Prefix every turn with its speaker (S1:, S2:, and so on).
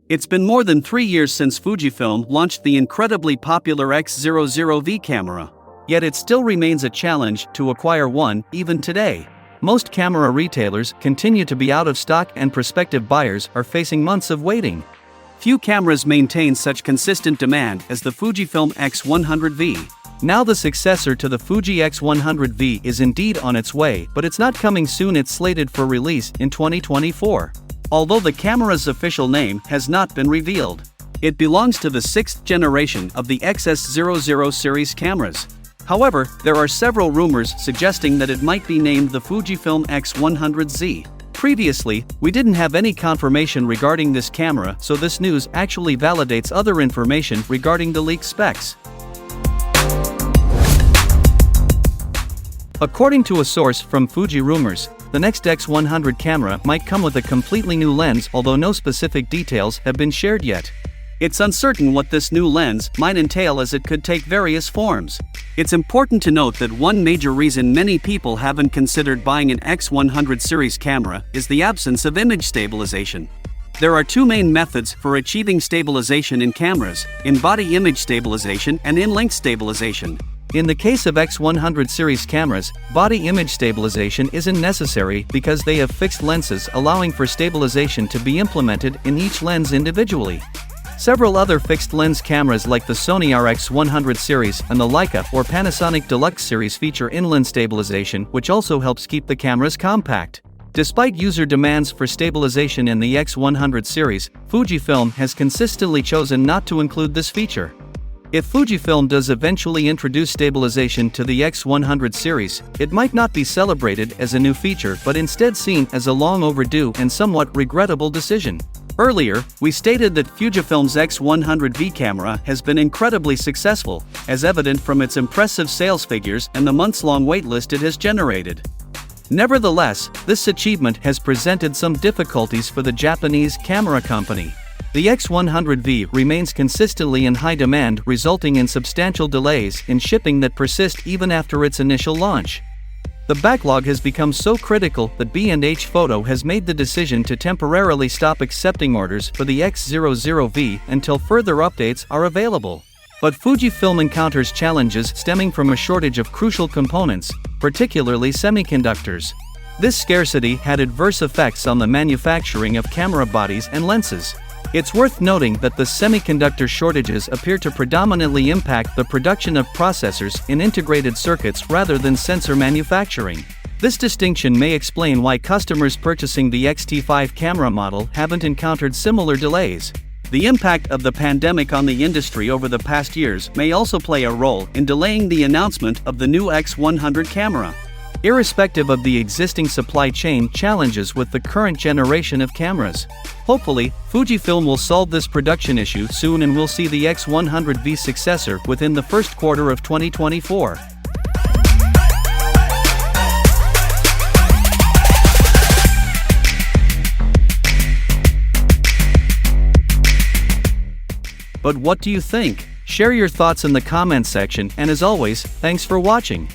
S1: It's been more than 3 years since Fujifilm launched the incredibly popular X100V camera. Yet it still remains a challenge to acquire one, even today. Most camera retailers continue to be out of stock and prospective buyers are facing months of waiting. Few cameras maintain such consistent demand as the Fujifilm X100V. Now the successor to the Fuji X100 V is indeed on its way, but it's not coming soon. It's slated for release in 2024. Although the camera's official name has not been revealed. It belongs to the 6th generation of the X100 series cameras. However, there are several rumors suggesting that it might be named the Fujifilm X100Z. Previously, we didn't have any confirmation regarding this camera, so this news actually validates other information regarding the leaked specs. According to a source from Fuji Rumors, the next X100 camera might come with a completely new lens, although no specific details have been shared yet. It's uncertain what this new lens might entail, as it could take various forms. It's important to note that one major reason many people haven't considered buying an X100 series camera is the absence of image stabilization. There are two main methods for achieving stabilization in cameras: in-body image stabilization and in-length stabilization. In the case of X100 series cameras, body image stabilization isn't necessary because they have fixed lenses, allowing for stabilization to be implemented in each lens individually. Several other fixed lens cameras like the Sony RX100 series and the Leica or Panasonic Deluxe series feature inland stabilization, which also helps keep the cameras compact. Despite user demands for stabilization in the X100 series, Fujifilm has consistently chosen not to include this feature. If Fujifilm does eventually introduce stabilization to the X100 series, it might not be celebrated as a new feature but instead seen as a long overdue and somewhat regrettable decision. Earlier, we stated that Fujifilm's X100V camera has been incredibly successful, as evident from its impressive sales figures and the months-long waitlist it has generated. Nevertheless, this achievement has presented some difficulties for the Japanese camera company. The X100V remains consistently in high demand, resulting in substantial delays in shipping that persist even after its initial launch. The backlog has become so critical that B&H Photo has made the decision to temporarily stop accepting orders for the X100V until further updates are available. But Fujifilm encounters challenges stemming from a shortage of crucial components, particularly semiconductors. This scarcity had adverse effects on the manufacturing of camera bodies and lenses. It's worth noting that the semiconductor shortages appear to predominantly impact the production of processors in integrated circuits rather than sensor manufacturing. This distinction may explain why customers purchasing the X-T5 camera model haven't encountered similar delays. The impact of the pandemic on the industry over the past years may also play a role in delaying the announcement of the new X100 camera. Irrespective of the existing supply chain challenges with the current generation of cameras. Hopefully, Fujifilm will solve this production issue soon and we'll see the X100V successor within the first quarter of 2024. But what do you think? Share your thoughts in the comments section, and as always, thanks for watching.